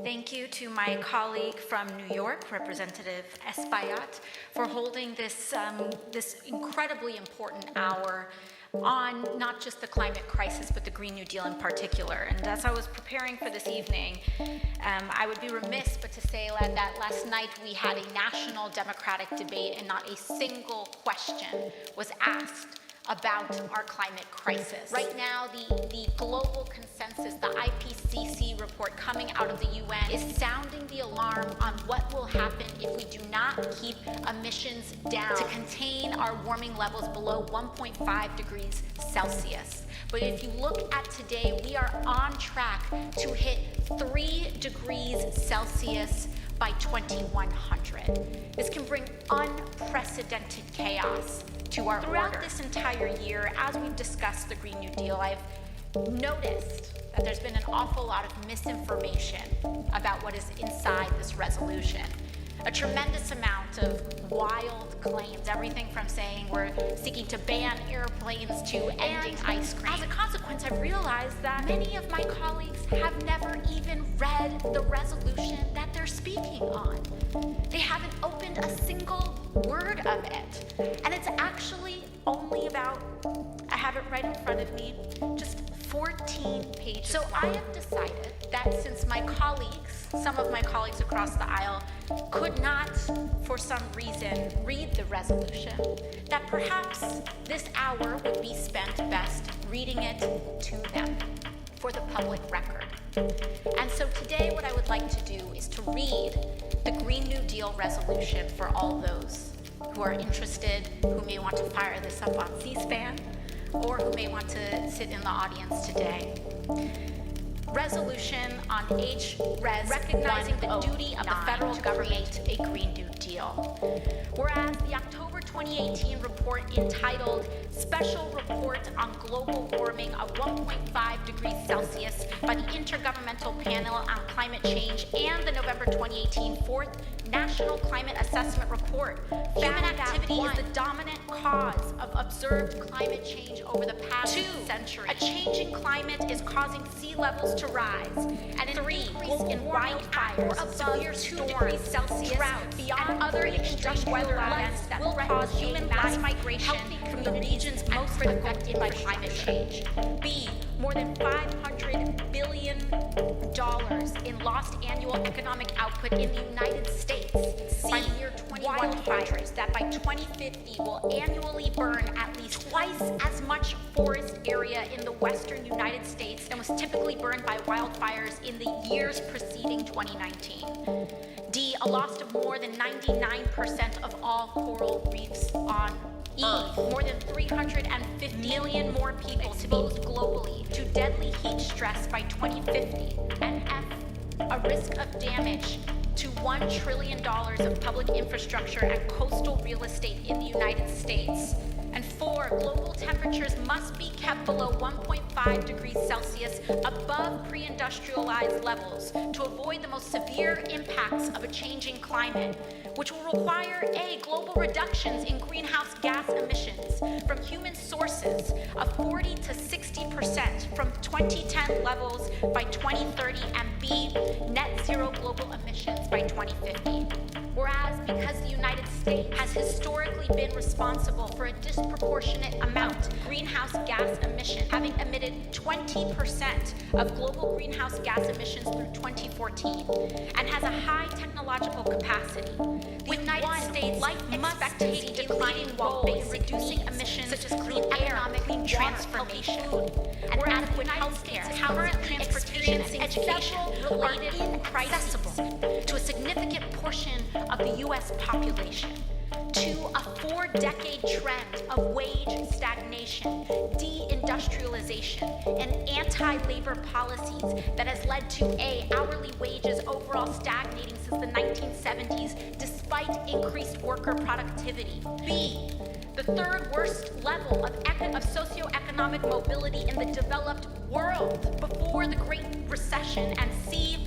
Thank you to my colleague from New York, Representative Espaillat, for holding this incredibly important hour on not just the climate crisis, but the Green New Deal in particular. And as I was preparing for this evening, I would be remiss but to say that last night we had a national Democratic debate and not a single question was asked about our climate crisis. Right now, the global consensus, the IPCC report coming out of the UN is sounding the alarm on what will happen if we do not keep emissions down to contain our warming levels below 1.5 degrees Celsius. But if you look at today, we are on track to hit 3 degrees Celsius by 2100. This can bring unprecedented chaos to our Throughout this entire year, as we've discussed the Green New Deal, I've noticed that there's been an awful lot of misinformation about what is inside this resolution. A tremendous amount of wild claims, everything from saying we're seeking to ban airplanes to ending ice cream. As a consequence, I've realized that many of my colleagues have never even read the resolution that they're speaking on. They haven't opened a single word of it. And it's actually only about, I have it right in front of me, just 14 pages. So I have decided that since my colleagues, some of my colleagues across the aisle, could not, for some reason, read the resolution, that perhaps this hour would be spent best reading it to them for the public record. And so today what I would like to do is to read the Green New Deal resolution for all those who are interested, who may want to fire this up on C-SPAN, or who may want to sit in the audience today. Resolution on HRES recognizing the duty of the federal government to create a Green New Deal. Whereas the October 2018 report entitled Special Report on Global Warming of 1.5 degrees Celsius by the Intergovernmental Panel on Climate Change and the November 2018 Fourth National Climate Assessment Report, human activity is the dominant cause of observed climate change over the past century. A changing climate is causing sea levels to rise, and an increase in wildfires, above 2 degrees Celsius, drought beyond other extreme weather events that will cause human mass migration from the regions most affected by climate change. B, more than $500 billion in lost annual economic output in the United States. C, by the year 2100, that by 2050 will annually burn at least twice as much forest area in the western United States than was typically burned by wildfires in the years preceding 2019. D, a loss of more than 99% of all coral reefs on Earth. More than 350 million more people exposed globally to deadly heat stress by 2050. And F, a risk of damage to $1 trillion of public infrastructure and coastal real estate in the United States. And 4, global temperatures must be kept below 1.5 degrees Celsius above pre-industrialized levels to avoid the most severe impacts of a changing climate, which will require A, global reductions in greenhouse gas emissions from human sources of 40 to 60% from 2010 levels by 2030, and B, net zero global emissions by 2050. Whereas because the United States has historically been responsible for a disproportionate amount of greenhouse gas emissions, having emitted 20% of global greenhouse gas emissions through 2014, and has a high technological capacity, the United States life expectancy declining while reducing emissions such as clean air, clean transformation, and adequate health care, current transportation, and education are inaccessible to a significant portion of the U.S. population. To a 4-decade trend of wage stagnation, deindustrialization, and anti-labor policies that has led to A, hourly wages overall stagnating since the 1970s despite increased worker productivity. B, the third worst level of socioeconomic mobility in the developed world before the Great Recession, and C,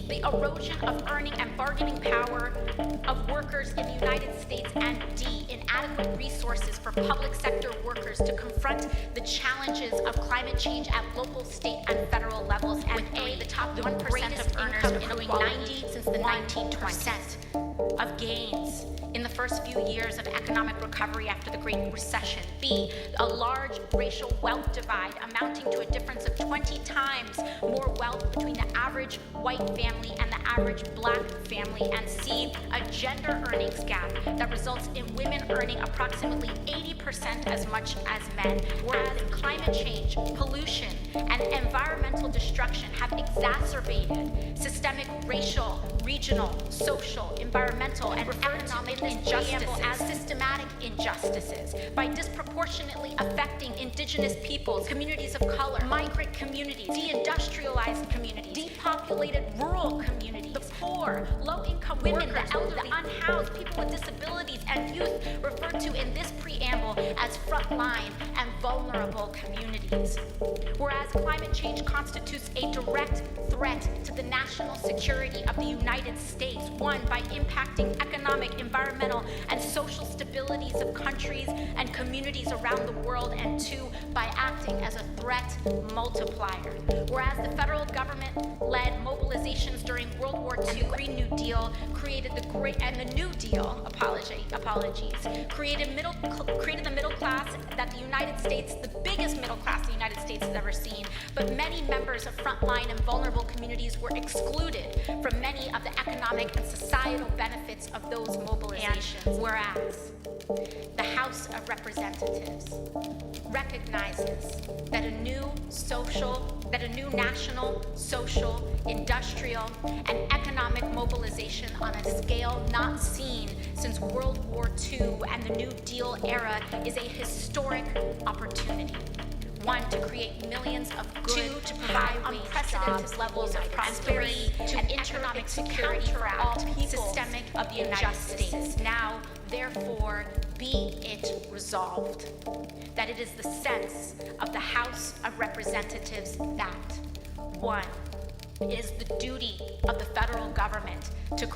the erosion of earning and bargaining power of workers in the United States, and D, inadequate resources for public sector workers to confront the challenges of climate change at local, state, and federal levels, and with A, the top 1% of earners accruing 90 since the 1920s of gains in the first few years of economic recovery after the Great Recession. B, a large racial wealth divide amounting to a difference of 20 times more wealth between the average white family and the average black family. And C, a gender earnings gap that results in women earning approximately 80% as much as men, whereas climate change, pollution, and environmental destruction have exacerbated systemic racial, regional, social, environmental, and economic injustices as systematic injustices by disproportionately affecting indigenous peoples, communities of color, migrant communities, deindustrialized communities, depopulated rural communities, the poor, low-income women, the elderly, the unhoused, people with disabilities, and youth, referred to in this preamble as frontline and vulnerable communities. Whereas climate change constitutes a direct threat to the national security of the United States, one, by impacting economic, environmental, and social stabilities of countries and communities around the world, and two, by acting as a threat multiplier. Whereas the federal government-led mobilizations during World War II, Green New Deal created the New Deal, created the middle class that the United States, the biggest middle class the United States has ever seen, but many members of frontline and vulnerable communities were excluded from many of the economic and societal benefits of those mobilizations. Whereas the House of Representatives recognizes that a new national, social, industrial, and economic mobilization on a scale not seen since World War II and the New Deal era is a historic opportunity. One, to create millions of good, two, to provide unprecedented levels of prosperity and economic security for all people, systemic of the United States. Now, therefore, be it resolved that it is the sense of the House of Representatives that, one, it is the duty of the federal government to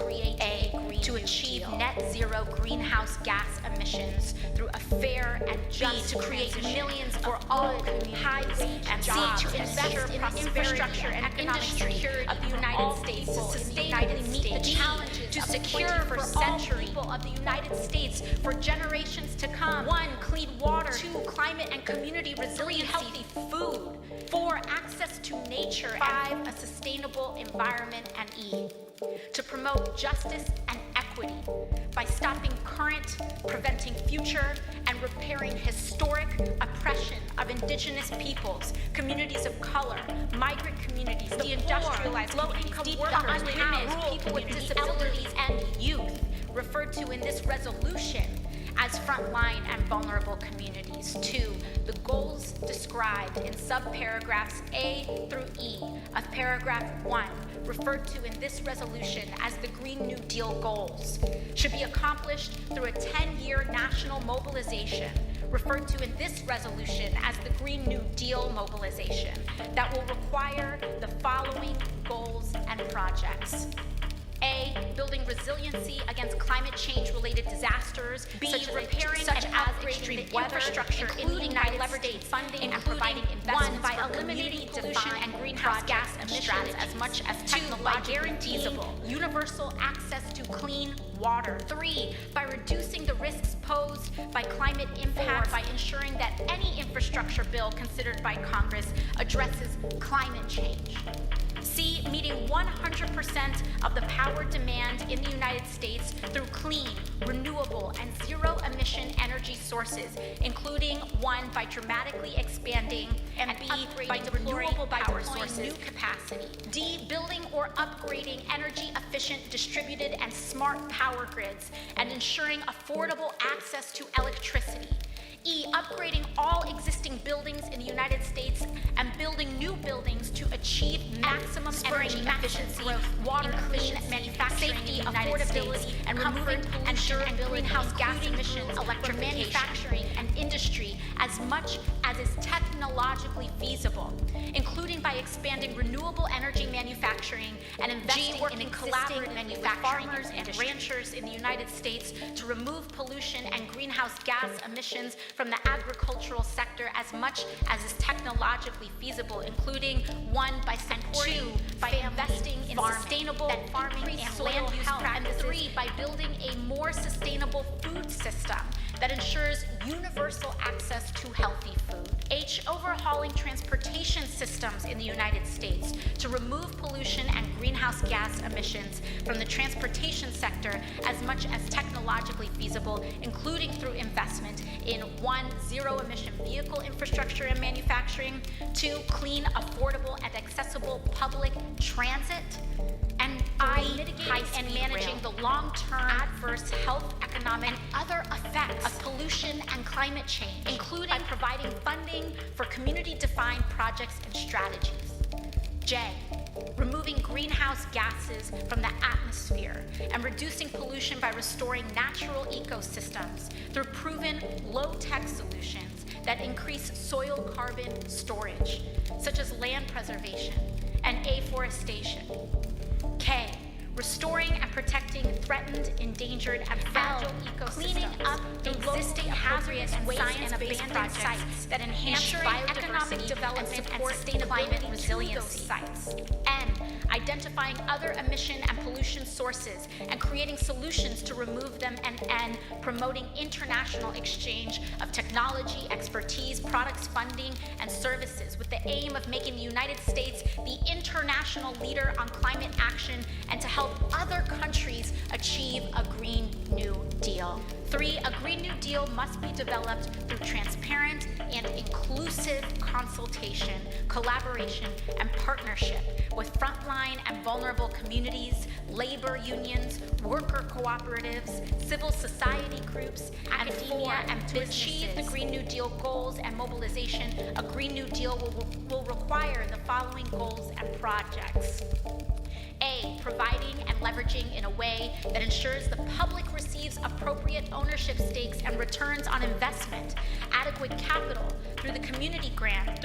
to achieve net zero greenhouse gas emissions through a fair and just to create millions for all high-wage jobs, to invest in the infrastructure and economic security of the United States, to sustainably meet the challenges to secure for centuries of the United States for generations to come. One, clean water. Two, climate and community resiliency. Three, healthy food. Four, access to nature. Five, a sustainable environment. And E, to promote justice and equity by stopping current, preventing future, and repairing historic oppression of indigenous peoples, communities of color, migrant communities, the industrialized, low-income workers, unhoused, people with disabilities, and youth, referred to in this resolution as frontline and vulnerable communities. Two, the goals described in subparagraphs A through E of paragraph 1, referred to in this resolution as the Green New Deal goals, should be accomplished through a 10-year national mobilization, referred to in this resolution as the Green New Deal mobilization, that will require the following goals and projects. A, building resiliency against climate change-related disasters. B, repairing and upgrading the infrastructure in the United States, funding and providing investments by eliminating pollution and greenhouse gas emissions as much as technologically feasible. Universal access to clean water. 3, by reducing the risks posed by climate impacts by ensuring that any infrastructure bill considered by Congress addresses climate change. C, meeting 100% of the power demand in the United States through clean, renewable, and zero-emission energy sources, including 1, by dramatically expanding, and B, by deploying power sources, new capacity. D, building or upgrading energy-efficient, distributed, and smart power grids, and ensuring affordable access to electricity. E, upgrading all existing buildings in the United States and building new buildings to achieve maximum energy efficiency, water efficiency, manufacturing, safety, affordability, and removing and durability, greenhouse gas emissions, electric manufacturing and industry as much as is technologically feasible, including by expanding renewable energy manufacturing and investing in collaborative manufacturing farmers and ranchers in the United States to remove pollution and greenhouse gas emissions from the agricultural sector as much as is technologically feasible, including one, by supporting, by investing in sustainable farming and land use practices, and three, by building a more sustainable food system that ensures universal access to healthy food. H, overhauling transportation systems in the United States to remove pollution and greenhouse gas emissions from the transportation sector as much as technologically feasible, including through investment in 1, zero-emission vehicle infrastructure and manufacturing, 2, clean, affordable, and accessible public transit, and I, mitigating and managing the long-term adverse health, economic, and other effects of pollution and climate change, including by providing funding for community-defined projects and strategies. J, removing greenhouse gases from the atmosphere and reducing pollution by restoring natural ecosystems through proven low-tech solutions that increase soil carbon storage, such as land preservation and afforestation. K, restoring and protecting threatened, endangered, and fragile ecosystems, cleaning up existing hazardous waste and abandoned sites that enhance biodiversity, development, and support climate resiliency sites. N, identifying other emission and pollution sources and creating solutions to remove them, and N, promoting international exchange of technology, expertise, products, funding, and services with the aim of making the United States the international leader on climate action and to help other countries achieve a Green New Deal. 3, a Green New Deal must be developed through transparent and inclusive consultation, collaboration, and partnership with frontline and vulnerable communities, labor unions, worker cooperatives, civil society groups, academia, and businesses. To achieve the Green New Deal goals and mobilization, a Green New Deal will require the following goals and projects. A, providing and leveraging in a way that ensures the public receives appropriate ownership stakes and returns on investment, adequate capital through community grants,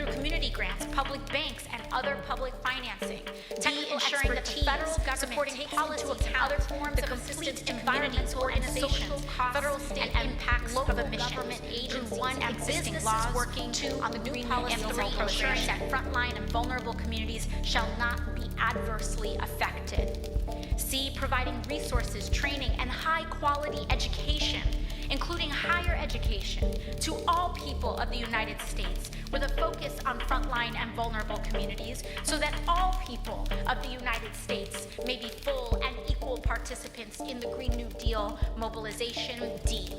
public banks, and other public financing. Technical ensuring that the federal government takes into account other forms of assistance, environmental and social costs, federal, state, and impacts of emissions. Government agencies and existing laws working on the new policy, and 3, ensuring that frontline and vulnerable communities shall not be adversely affected. C, providing resources, training, and high-quality education, including higher education, to all people of the United States, with a focus on frontline and vulnerable communities, so that all people of the United States may be full and equal participants in the Green New Deal mobilization. D,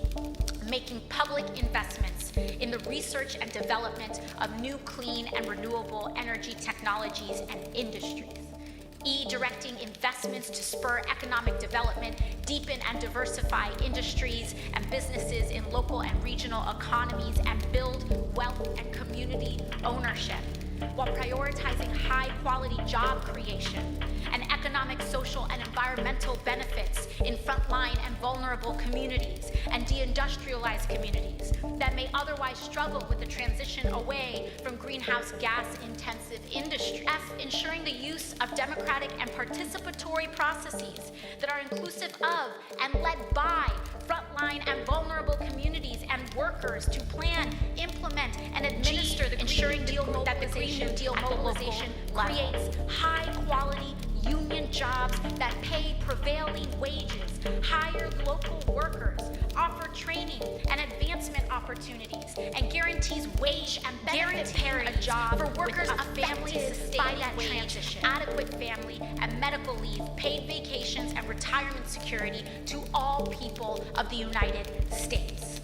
making public investments in the research and development of new clean and renewable energy technologies and industries. E, directing investments to spur economic development, deepen and diversify industries and businesses in local and regional economies, and build wealth and community ownership, while prioritizing high-quality job creation and economic, social, and environmental benefits in frontline and vulnerable communities and deindustrialized communities that may otherwise struggle with the transition away from greenhouse gas-intensive industry. F, ensuring the use of democratic and participatory processes that are inclusive of and led by frontline and vulnerable communities and workers to plan, implement, and administer the Green New Deal mobilization creates high-quality union jobs that pay prevailing wages, hire local workers, offer training and advancement opportunities, and guarantees wage and benefit parity for workers affected by that transition, adequate family and medical leave, paid vacations, and retirement security to all people of the United States.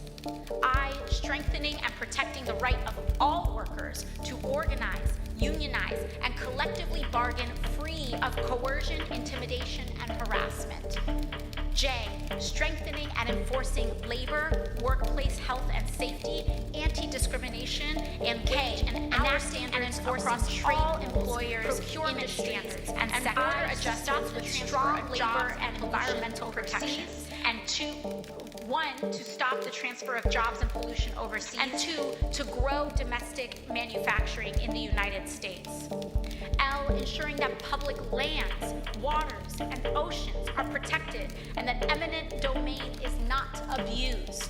I, strengthening and protecting the right of all workers to organize, unionize, and collectively bargain free of coercion, intimidation, and harassment. J, strengthening and enforcing labor, workplace health and safety, anti-discrimination, and wage and our standards across all employers, procurement standards, and border adjustments with strong labor and environmental protections. And to stop the transfer of jobs and pollution overseas. And to grow domestic manufacturing in the United States. L, ensuring that public lands, waters, and oceans are protected and that eminent domain is not abused.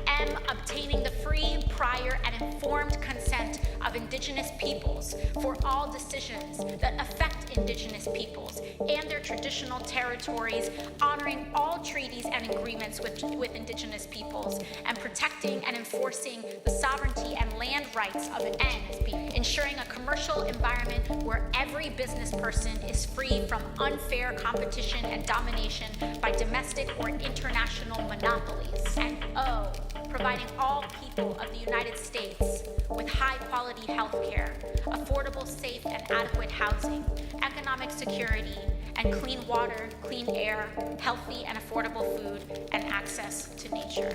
M, obtaining the free, prior, and informed consent of Indigenous peoples for all decisions that affect Indigenous peoples and their traditional territories, honoring all treaties and agreements with Indigenous peoples, and protecting and enforcing the sovereignty and land rights of Indigenous people, ensuring a commercial environment where every business person is free from unfair competition and domination by domestic or international monopolies. And O, providing all people of the United States with high-quality health care, affordable, safe, and adequate housing, economic security, and clean water, clean air, healthy and affordable food, and access to nature.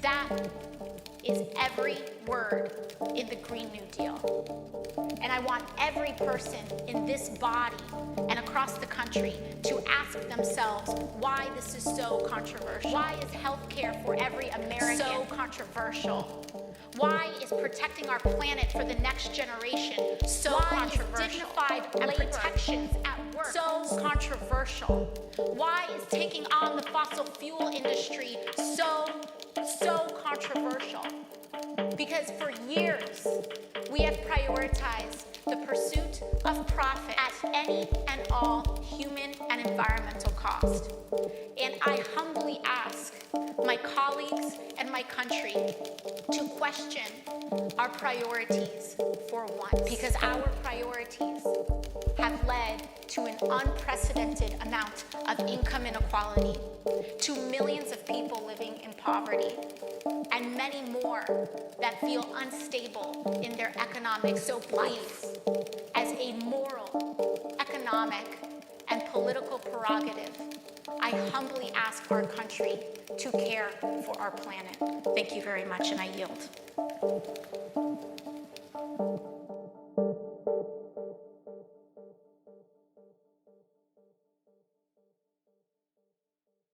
That is every word in the Green New Deal. And I want every person in this body and across the country to ask themselves why this is so controversial. Why is health care for every American so controversial? Why is protecting our planet for the next generation so controversial? Why is dignified and protections at work so controversial? Why is taking on the fossil fuel industry so controversial? Because for years, we have prioritized the pursuit of profit at any and all human and environmental cost. And I humbly ask my colleagues and my country to question our priorities for once, because our priorities have led to an unprecedented amount of income inequality, to millions of people living in poverty, and many more that feel unstable in their economic. So please, as a moral, economic, and political prerogative, I humbly ask our country to care for our planet. Thank you very much, and I yield.